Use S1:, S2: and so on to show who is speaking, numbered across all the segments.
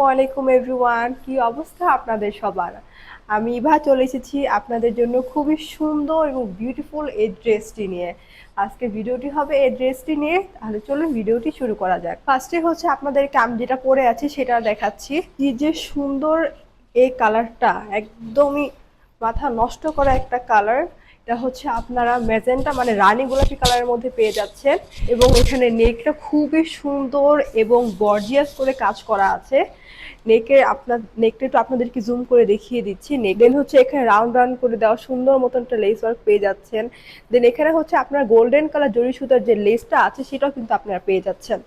S1: ওয়ালাইকুম এভরিওয়ান, কি অবস্থা আপনাদের সবার? আমি ইভা চলে এসেছি আপনাদের জন্য খুবই সুন্দর এবং বিউটিফুল এই ড্রেসটি নিয়ে। আজকে ভিডিওটি হবে এই ড্রেসটি নিয়ে। তাহলে চলুন ভিডিওটি শুরু করা যাক। ফার্স্টে হচ্ছে আপনাদেরকে আমি যেটা পরে আছি সেটা দেখাচ্ছি। কি যে সুন্দর এই কালারটা, একদমই মাথা নষ্ট করা একটা কালার। এটা হচ্ছে আপনারা ম্যাজেন্টা মানে রানী গোলাপি কালারের মধ্যে পেয়ে যাচ্ছেন এবং এখানে নেকটা খুবই সুন্দর এবং গর্জিয়াস করে কাজ করা আছে। নেকটা একটু আপনাদেরকে জুম করে দেখিয়ে দিচ্ছি। নেক দেন হচ্ছে এখানে রাউন্ড রাউন্ড করে দেওয়া সুন্দর মতন একটা লেস ওয়ার্ক পেয়ে যাচ্ছেন। দেন এখানে হচ্ছে আপনার গোল্ডেন কালার জরি সুতার যে লেসটা আছে সেটাও কিন্তু আপনারা পেয়ে যাচ্ছেন।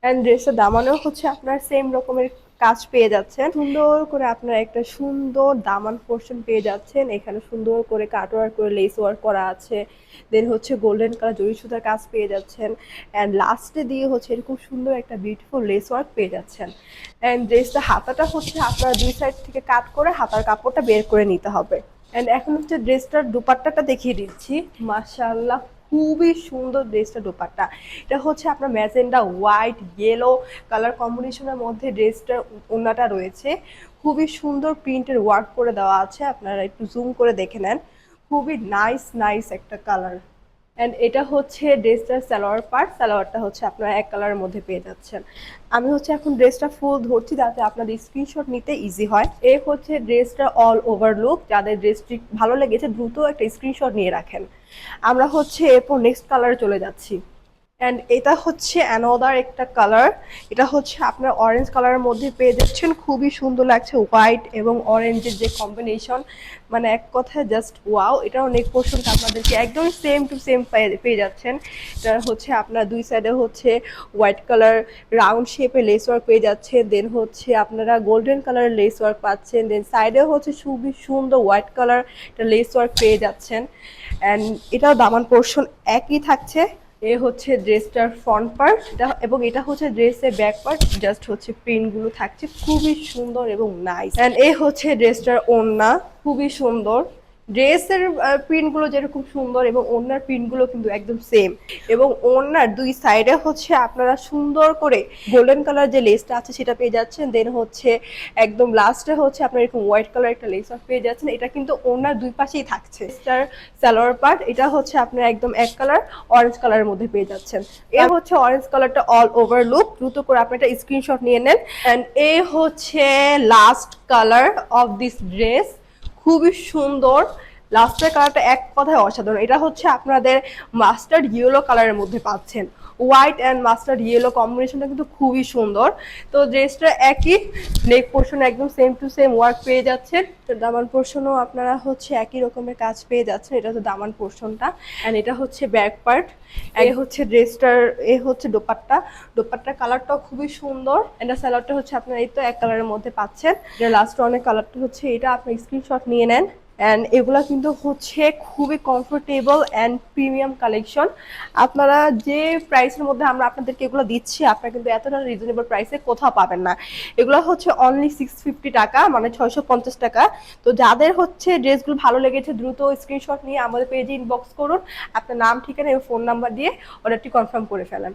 S1: অ্যান্ড ড্রেসের দামানেও হচ্ছে আপনার সেম রকমের কাজ পেয়ে যাচ্ছেন। সুন্দর করে আপনারা একটা সুন্দর দামান পোর্শন পেয়ে যাচ্ছেন। এখানে সুন্দর করে কাটওয়ার্ক করে লেস ওয়ার্ক করা আছে। দেন হচ্ছে গোল্ডেন কালার জরি সুতার কাজ পেয়ে যাচ্ছেন। অ্যান্ড লাস্টে দিয়ে হচ্ছে এরকম সুন্দর একটা বিউটিফুল লেস ওয়ার্ক পেয়ে যাচ্ছেন। অ্যান্ড ড্রেসটা হাতাটা হচ্ছে আপনার দুই সাইড থেকে কাট করে হাতার কাপড়টা বের করে নিতে হবে। অ্যান্ড এখন হচ্ছে ড্রেসটার দোপাট্টাটা দেখিয়ে দিচ্ছি। মাশাআল্লাহ, খুবই সুন্দর ড্রেসটা দোপাট্টা। এটা হচ্ছে আপনার ম্যাজেন্ডা হোয়াইট ইয়েলো কালার কম্বিনেশনের মধ্যে ড্রেসটার ওড়নাটা রয়েছে। খুবই সুন্দর প্রিন্টের ওয়ার্ক করে দেওয়া আছে, আপনারা একটু জুম করে দেখে নেন। খুবই নাইস নাইস একটা কালার। অ্যান্ড এটা হচ্ছে ড্রেসটার সালোয়ার পার্ট। সালোয়ারটা হচ্ছে আপনারা এক কালারের মধ্যে পেয়ে যাচ্ছেন। আমি হচ্ছে এখন ড্রেসটা ফুল ধরছি যাতে আপনাদের স্ক্রিনশট নিতে ইজি হয়। এই হচ্ছে ড্রেসটা অল ওভার লুক। যাদের ড্রেসটি ভালো লেগেছে দ্রুত একটা স্ক্রিনশট নিয়ে রাখেন। আমরা হচ্ছে এরপর নেক্সট কালারে চলে যাচ্ছি। অ্যান্ড এটা হচ্ছে অ্যানাদার একটা কালার। এটা হচ্ছে আপনার অরেঞ্জ কালারের মধ্যে পেয়ে যাচ্ছেন। খুবই সুন্দর লাগছে হোয়াইট এবং অরেঞ্জের যে কম্বিনেশন, মানে এক কথায় জাস্ট ওয়াও। এটাও নেক পোর্শনটা আপনাদেরকে একদম সেম টু সেম পেয়ে যাচ্ছেন। এটা হচ্ছে আপনার দুই সাইডে হচ্ছে হোয়াইট কালার রাউন্ড শেপে লেস ওয়ার্ক পেয়ে যাচ্ছে। দেন হচ্ছে আপনারা গোল্ডেন কালারের লেস ওয়ার্ক পাচ্ছেন। দেন সাইডেও হচ্ছে খুবই সুন্দর হোয়াইট কালার একটা লেস ওয়ার্ক পেয়ে যাচ্ছেন। অ্যান্ড এটাও দামান পোর্শন একই থাকছে। এ হচ্ছে ড্রেসটার ফ্রন্ট পার্ট এবং এটা হচ্ছে ড্রেসের ব্যাক পার্ট, জাস্ট হচ্ছে প্রিন্টগুলো থাকছে খুবই সুন্দর এবং নাইস। অ্যান্ড এ হচ্ছে ড্রেসটার ওড়না, খুবই সুন্দর। ড্রেসের প্রিন্টগুলো যেরকম সুন্দর এবং ওড়নার প্রিন্টগুলো কিন্তু একদম সেম। এবং ওড়নার দুই সাইডে হচ্ছে আপনারা সুন্দর করে গোল্ডেন কালার যে লেসটা আছে সেটা পেয়ে যাচ্ছেন। দেন হচ্ছে একদম লাস্টে হচ্ছে আপনার এরকম হোয়াইট কালার একটা লেস পেয়ে যাচ্ছেন। এটা কিন্তু ওড়নার দুই পাশেই থাকছে। ড্রেসটার সালোয়ার পার্ট এটা হচ্ছে আপনার একদম এক কালার অরেঞ্জ কালারের মধ্যে পেয়ে যাচ্ছেন। এ হচ্ছে অরেঞ্জ কালারটা অল ওভার লুক। দ্রুত করে আপনি একটা স্ক্রিনশট নিয়ে নেন। অ্যান্ড এ হচ্ছে last colour of this dress. খুবই সুন্দর। লাস্টের কালারটা এক কথায় অসাধারণ। এটা হচ্ছে আপনাদের মাস্টার্ড ইয়েলো কালারের মধ্যে পাচ্ছেন। হোয়াইট অ্যান্ড মাস্টার্ড ইয়েলো কম্বিনেশনটা কিন্তু খুবই সুন্দর। তো ড্রেসটা একই, নেক পোর্শন একদম সেম টু সেম ওয়ার্ক পেয়ে যাচ্ছেন। তো দামান পোর্শনও আপনারা হচ্ছে একই রকমের কাজ পেয়ে যাচ্ছেন। এটা হচ্ছে দামান পোর্শনটা। অ্যান্ড এটা হচ্ছে ব্যাক পার্ট। এ হচ্ছে ড্রেসটার, এ হচ্ছে দোপাট্টা। দোপাট্টার কালারটাও খুবই সুন্দর। এটা সালোয়ারটা হচ্ছে আপনারা এই তো এক কালারের মধ্যে পাচ্ছেন। এটা লাস্ট অনেক কালারটা হচ্ছে এটা, আপনি স্ক্রিনশট নিয়ে নেন। অ্যান্ড এগুলা কিন্তু হচ্ছে খুবই কমফোর্টেবল অ্যান্ড প্রিমিয়াম কালেকশন। আপনারা যে প্রাইসের মধ্যে আমরা আপনাদেরকে এগুলো দিচ্ছি, আপনারা কিন্তু এতটা রিজনেবল প্রাইসে কোথাও পাবেন না। এগুলো হচ্ছে অনলি 650 টাকা, মানে 650 টাকা। তো যাদের হচ্ছে ড্রেসগুলো ভালো লেগেছে দ্রুত স্ক্রিনশট নিয়ে আমাদের পেজে ইনবক্স করুন। আপনার নাম, ঠিকানা এবং ফোন নাম্বার দিয়ে অর্ডারটি কনফার্ম করে ফেলেন।